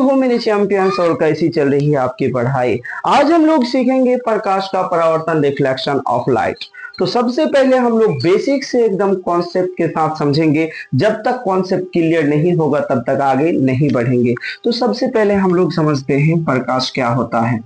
हो मेरे चैंपियंस, और कैसी चल रही है आपकी पढ़ाई। आज हम लोग सीखेंगे प्रकाश का परावर्तन, रिफ्लेक्शन ऑफ लाइट। तो सबसे पहले हम लोग बेसिक से एकदम कॉन्सेप्ट के साथ समझेंगे। जब तक कॉन्सेप्ट क्लियर नहीं होगा तब तक आगे नहीं बढ़ेंगे। तो सबसे पहले हम लोग समझते हैं प्रकाश क्या होता है।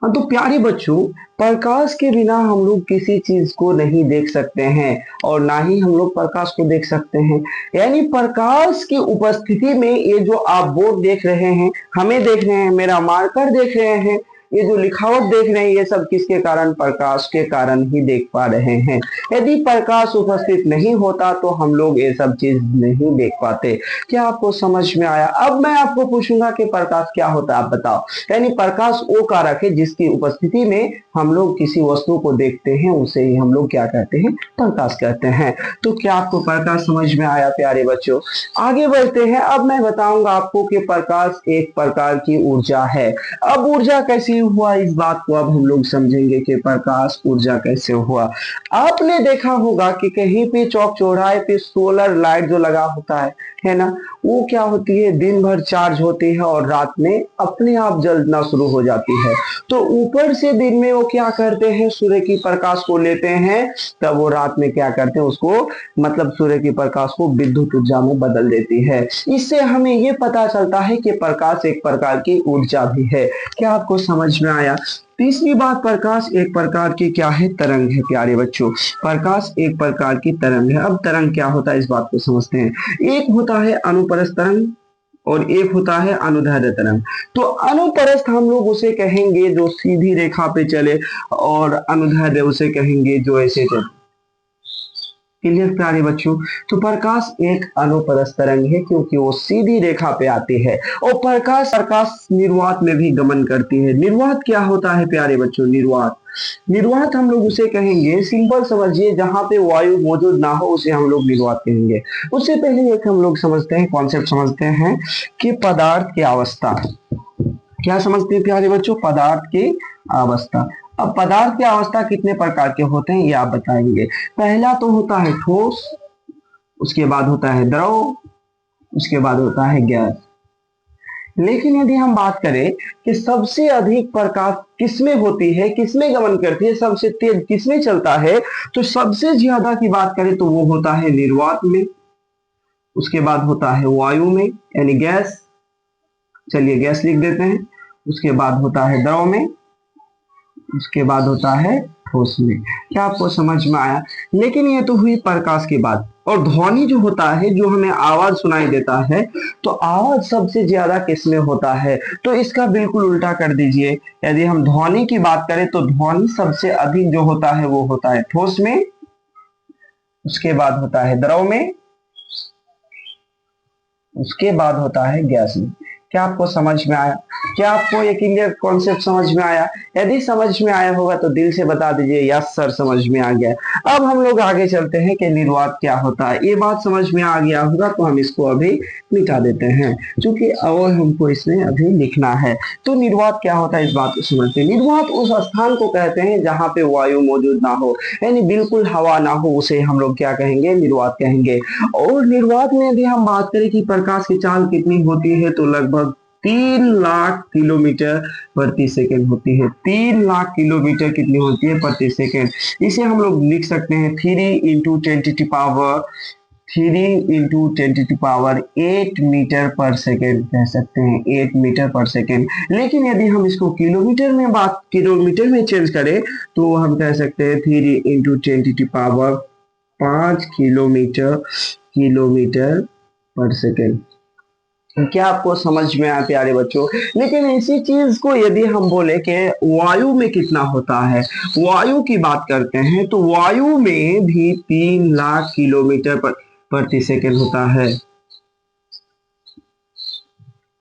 हाँ, तो प्यारे बच्चों, प्रकाश के बिना हम लोग किसी चीज को नहीं देख सकते हैं और ना ही हम लोग प्रकाश को देख सकते हैं। यानी प्रकाश की उपस्थिति में ये जो आप बोर्ड देख रहे हैं, हमें देख रहे हैं, मेरा मार्कर देख रहे हैं, ये जो लिखावट देख रहे हैं, ये सब किसके कारण? प्रकाश के कारण ही देख पा रहे हैं। यदि प्रकाश उपस्थित नहीं होता तो हम लोग ये सब चीज नहीं देख पाते। क्या आपको समझ में आया? अब मैं आपको पूछूंगा कि प्रकाश क्या होता है, आप बताओ। यानी प्रकाश वो कारक है जिसकी उपस्थिति में हम लोग किसी वस्तु को देखते हैं, उसे ही हम लोग क्या कहते हैं? प्रकाश कहते हैं। तो क्या आपको प्रकाश समझ में आया प्यारे बच्चों? आगे बढ़ते हैं। अब मैं बताऊंगा आपको कि प्रकाश एक प्रकार की ऊर्जा है। अब ऊर्जा कैसी हुआ, इस बात को अब हम लोग समझेंगे कि प्रकाश ऊर्जा कैसे हुआ। आपने देखा होगा कि कहीं पे चौक चौराहे पे सोलर लाइट जो लगा होता है ना, वो क्या होती है? दिन भर चार्ज होती है और रात में अपने आप जलना शुरू हो जाती है। तो ऊपर से दिन में वो क्या करते हैं? सूर्य की प्रकाश को लेते हैं, तब वो रात में क्या करते हैं? उसको मतलब सूर्य की प्रकाश को विद्युत ऊर्जा में बदल देती है। इससे हमें ये पता चलता है कि प्रकाश एक प्रकार की ऊर्जा भी है। क्या आपको समझ में आया? तीसरी बात, प्रकाश एक प्रकार की क्या है? तरंग है प्यारे बच्चों। प्रकाश एक प्रकार की तरंग है। अब तरंग क्या होता है, इस बात को समझते हैं। एक होता है अनुप्रस्थ तरंग और एक होता है अनुदैर्ध्य तरंग। तो अनुप्रस्थ हम लोग उसे कहेंगे जो सीधी रेखा पे चले, और अनुदैर्ध्य उसे कहेंगे जो ऐसे चले। क्लियर प्यारे बच्चों? तो प्रकाश एक अनुप्रस्थ तरंग है क्योंकि वो सीधी रेखा पे आती है। और प्रकाश निर्वात में भी गमन करती है। निर्वात क्या होता है प्यारे बच्चों? निर्वात हम लोग उसे कहेंगे, सिंपल समझिए, जहां पे वायु मौजूद ना हो उसे हम लोग निर्वात कहेंगे। उससे पहले एक हम लोग समझते हैं, कॉन्सेप्ट समझते हैं कि पदार्थ की अवस्था क्या समझते हैं प्यारे बच्चों? पदार्थ की अवस्था। अब पदार्थ की अवस्था कितने प्रकार के होते हैं ये आप बताएंगे। पहला तो होता है ठोस, उसके बाद होता है द्रव, उसके बाद होता है गैस। लेकिन यदि हम बात करें कि सबसे अधिक प्रकाश किसमें होती है, किसमें गमन करती है, सबसे तेज किसमें चलता है, तो सबसे ज्यादा की बात करें तो वो होता है निर्वात में। उसके बाद होता है वायु में यानी गैस, चलिए गैस लिख देते हैं। उसके बाद होता है द्रव में, उसके बाद होता है ठोस में। क्या आपको समझ में आया? लेकिन ये तो हुई प्रकाश की बात। और ध्वनि जो होता है, जो हमें आवाज सुनाई देता है, तो आवाज सबसे ज्यादा किसमें होता है? तो इसका बिल्कुल उल्टा कर दीजिए। यदि हम ध्वनि की बात करें तो ध्वनि सबसे अधिक जो होता है वो होता है ठोस में, उसके बाद होता है द्रव में, उसके बाद होता है गैस में। क्या आपको समझ में आया? क्या आपको ये क्लियर कॉन्सेप्ट समझ में आया? यदि समझ में आया होगा तो दिल से बता दीजिए यस सर समझ में आ गया। अब हम लोग आगे चलते हैं कि निर्वात क्या होता है। ये बात समझ में आ गया होगा तो हम इसको अभी मिटा देते हैं, क्योंकि और हमको इसमें अभी लिखना है। तो निर्वात क्या होता है इस बात को समझते हैं। निर्वात उस स्थान को कहते हैं जहां पे वायु मौजूद ना हो, यानी बिल्कुल हवा ना हो, उसे हम लोग क्या कहेंगे? निर्वात कहेंगे। और निर्वात में यदि हम बात करें कि प्रकाश की चाल कितनी होती है, तो लगभग 3 लाख किलोमीटर प्रति सेकंड होती है। 3 लाख किलोमीटर कितनी होती है? प्रति सेकंड। इसे हम लोग लिख सकते हैं 3 × 10⁻⁸ मीटर पर सेकेंड कह सकते हैं, 8 मीटर पर सेकेंड। लेकिन यदि हम इसको किलोमीटर में चेंज करें तो हम कह सकते हैं 3 × 10⁵ किलोमीटर पर सेकेंड। क्या आपको समझ में आया प्यारे बच्चों? लेकिन इसी चीज को यदि हम बोले कि वायु में कितना होता है, वायु की बात करते हैं, तो वायु में भी 3 लाख किलोमीटर प्रति सेकंड होता है।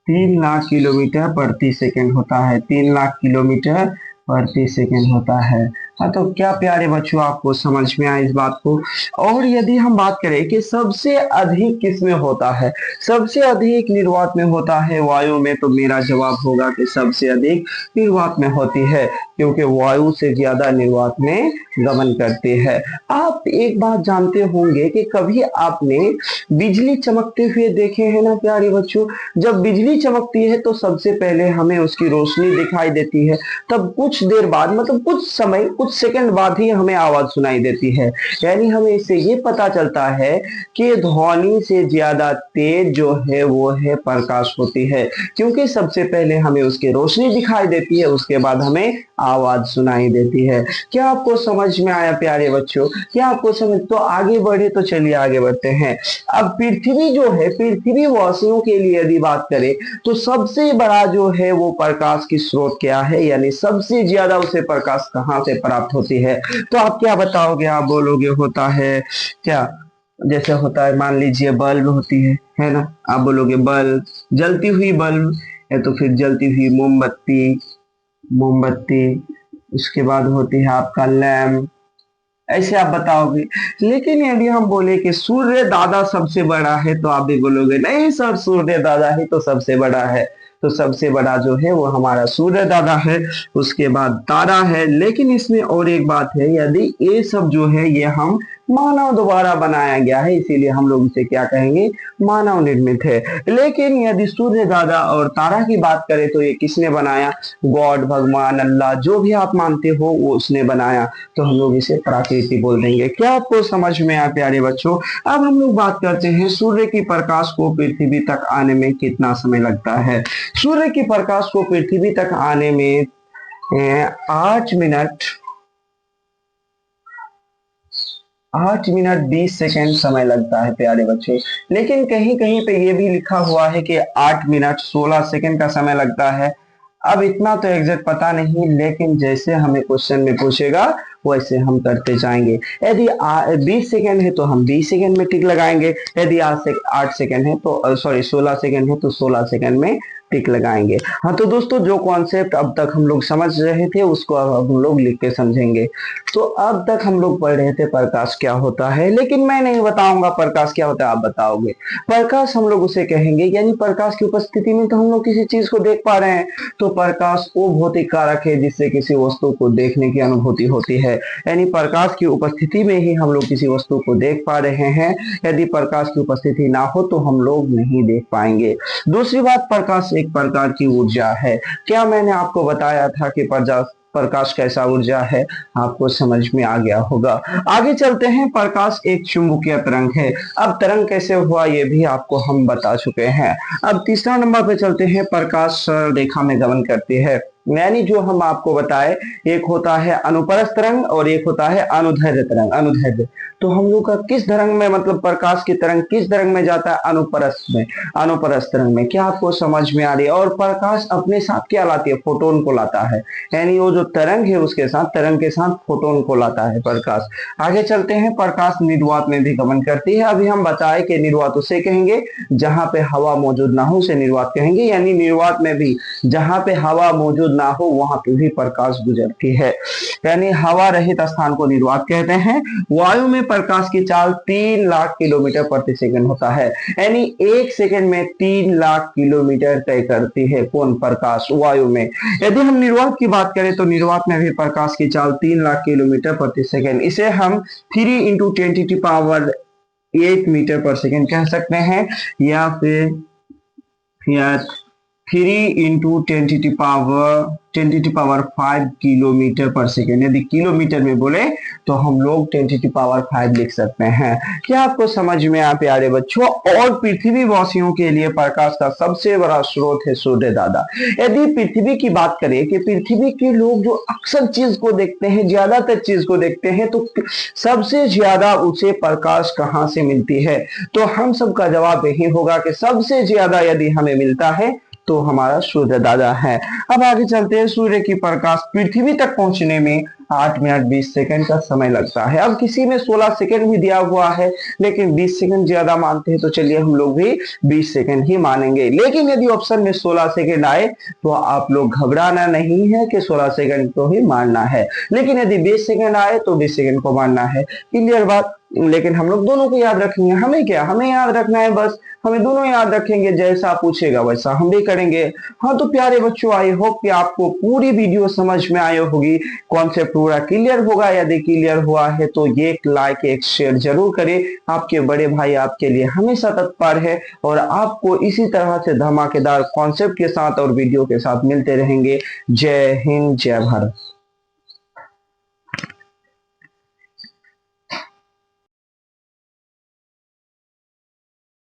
3 लाख किलोमीटर प्रति सेकंड होता है। 3 लाख किलोमीटर प्रति सेकंड होता है। हाँ, तो क्या प्यारे बच्चों आपको समझ में आया इस बात को। और यदि हम बात करें कि सबसे अधिक किस में होता है, सबसे अधिक निर्वात में होता है वायु में, तो मेरा जवाब होगा कि सबसे अधिक निर्वात में होती है, क्योंकि वायु से ज्यादा निर्वात में गमन करती है। आप एक बात जानते होंगे कि कभी आपने बिजली चमकते हुए देखे हैं ना प्यारे बच्चों। जब बिजली चमकती है तो सबसे पहले हमें उसकी रोशनी दिखाई देती है, तब कुछ देर बाद मतलब कुछ समय कुछ सेकंड बाद ही हमें आवाज सुनाई देती है। यानी हमें इससे ये पता चलता है कि ध्वनि से ज्यादा तेज जो है वो है प्रकाश होती है, क्योंकि सबसे पहले हमें उसकी रोशनी दिखाई देती है, उसके बाद हमें आवाज सुनाई देती है। क्या आपको समझ में आया प्यारे बच्चों? क्या आपको समझ, तो आगे बढ़े, तो चलिए आगे बढ़ते हैं। अब पृथ्वी जो है, पृथ्वी वासियों के लिए यदि बात करें तो सबसे बड़ा जो है वो प्रकाश की स्रोत क्या है, यानी सबसे ज्यादा उसे प्रकाश कहाँ से प्राप्त होती है? तो आप क्या बताओगे? आप बोलोगे होता है क्या, जैसे होता है मान लीजिए बल्ब होती है ना, आप बोलोगे बल्ब, जलती हुई बल्ब, या तो फिर जलती हुई मोमबत्ती, मोमबत्ती, उसके बाद होती है आपका लैम्प, ऐसे आप बताओगे। लेकिन यदि हम बोले कि सूर्य दादा सबसे बड़ा है, तो आप भी बोलोगे नहीं सर, सूर्य दादा ही तो सबसे बड़ा है। तो सबसे बड़ा जो है वो हमारा सूर्य दादा है, उसके बाद तारा है। लेकिन इसमें और एक बात है, यदि ये सब जो है ये हम मानव द्वारा बनाया गया है, इसीलिए हम लोग इसे क्या कहेंगे, मानव निर्मित है। लेकिन यदि सूर्य दादा और तारा की बात करें तो ये किसने बनाया? गॉड, भगवान, अल्लाह, जो भी आप मानते हो वो उसने बनाया, तो हम लोग इसे प्रकृति बोल देंगे। क्या आपको समझ में आया प्यारे बच्चों? अब हम लोग बात करते हैं सूर्य की प्रकाश को पृथ्वी तक आने में कितना समय लगता है। सूर्य की प्रकाश को पृथ्वी तक आने में 8 मिनट 20 सेकेंड समय लगता है प्यारे बच्चों। लेकिन कहीं कहीं पे ये भी लिखा हुआ है कि 8 मिनट 16 सेकेंड का समय लगता है। अब इतना तो एग्जैक्ट पता नहीं, लेकिन जैसे हमें क्वेश्चन में पूछेगा वैसे हम करते जाएंगे। यदि 20 सेकेंड है तो हम 20 सेकेंड में टिक लगाएंगे, यदि 8 सेकेंड है तो सॉरी 16 सेकेंड है तो 16 सेकेंड में टिक लगाएंगे। हाँ, तो दोस्तों जो कॉन्सेप्ट अब तक हम लोग समझ रहे थे उसको अब हम लोग लिख के समझेंगे। तो अब तक हम लोग पढ़ रहे थे प्रकाश क्या होता है, लेकिन मैं नहीं बताऊंगा प्रकाश क्या होता है, आप बताओगे। प्रकाश हम लोग उसे कहेंगे, यानी प्रकाश की उपस्थिति में तो हम लोग किसी चीज को देख पा रहे हैं, तो प्रकाश वो भौतिक कारक है जिससे किसी वस्तु को देखने की अनुभूति होती है। यानी प्रकाश की उपस्थिति में ही हम लोग किसी वस्तु को देख पा रहे हैं, यदि प्रकाश की उपस्थिति ना हो तो हम लोग नहीं देख पाएंगे। दूसरी बात, प्रकाश एक प्रकार की ऊर्जा है। क्या मैंने आपको बताया था कि प्रकाश कैसा ऊर्जा है? आपको समझ में आ गया होगा। आगे चलते हैं। प्रकाश एक चुंबकीय तरंग है। अब तरंग कैसे हुआ ये भी आपको हम बता चुके हैं। अब तीसरा नंबर पे चलते हैं। प्रकाश सरल रेखा में गमन करती है, यानी जो हम आपको बताए, एक होता है अनुप्रस्थ तरंग और एक होता है अनुदैर्ध्य तरंग। अनुदैर्ध्य तो हम लोग का किस तरंग में, मतलब प्रकाश की तरंग किस तरंग में जाता है? अनुप्रस्थ में, अनुप्रस्थ तरंग में। क्या आपको समझ में आ रही है? और प्रकाश अपने साथ क्या लाती है? फोटोन को लाता है, यानी वो जो तरंग है उसके साथ, तरंग के साथ फोटोन को लाता है प्रकाश। आगे चलते हैं। प्रकाश निर्वात में भी गमन करती है। अभी हम बताए कि निर्वात उसे कहेंगे जहां पे हवा मौजूद ना हो, उसे निर्वात कहेंगे। यानी निर्वात में भी जहां पे हवा मौजूद ना हो वहां पे भी प्रकाश गुजरती है, यानी हवा रहित स्थान को निर्वात कहते हैं। वायु में प्रकाश की चाल 3 लाख किलोमीटर प्रति सेकंड होता है, यानी 1 सेकंड में 3 लाख किलोमीटर तय करती है कौन? प्रकाश, वायु में। यदि हम निर्वात की बात करें तो निर्वात में भी प्रकाश की चाल 3 लाख किलोमीटर प्रति सेकंड, इसे हम 3 इंटू 10⁸ मीटर पर सेकंड कह सकते हैं, या फिर 3 इंटू 10⁵ किलोमीटर पर सेकेंड। यदि किलोमीटर में बोले तो हम लोग 10⁵ लिख सकते हैं। क्या आपको समझ में आया प्यारे बच्चों? और पृथ्वी वासियों के लिए प्रकाश का सबसे बड़ा स्रोत है सूर्य दादा। यदि पृथ्वी की बात करें कि पृथ्वी के लोग जो अक्सर चीज को देखते हैं, ज्यादातर चीज को देखते हैं, तो सबसे ज्यादा उसे प्रकाश कहाँ से मिलती है? तो हम सबका जवाब यही होगा कि सबसे ज्यादा यदि हमें मिलता है तो हमारा सूर्य दादा है। अब आगे चलते हैं। सूर्य की प्रकाश पृथ्वी तक पहुंचने में 8 मिनट 20 सेकंड का समय लगता है। अब किसी में 16 सेकंड भी दिया हुआ है, लेकिन 20 सेकंड ज्यादा मानते हैं, तो चलिए हम लोग भी 20 सेकंड ही मानेंगे। लेकिन यदि ऑप्शन में 16 सेकंड आए तो आप लोग घबराना नहीं है कि 16 सेकंड को ही मानना है, लेकिन यदि 20 सेकंड आए तो 20 सेकंड को मानना है। क्लियर बात। लेकिन हम लोग दोनों को याद रखेंगे। हमें क्या, हमें याद रखना है बस, हमें दोनों याद रखेंगे, जैसा पूछेगा वैसा हम भी करेंगे। हाँ तो प्यारे बच्चों, आई होप कि आपको पूरी वीडियो समझ में आई होगी, कॉन्सेप्ट पूरा क्लियर होगा। यदि क्लियर हुआ है तो एक लाइक एक शेयर जरूर करें। आपके बड़े भाई आपके लिए हमेशा तत्पर है और आपको इसी तरह से धमाकेदार कॉन्सेप्ट के साथ और वीडियो के साथ मिलते रहेंगे। जय हिंद, जय भारत।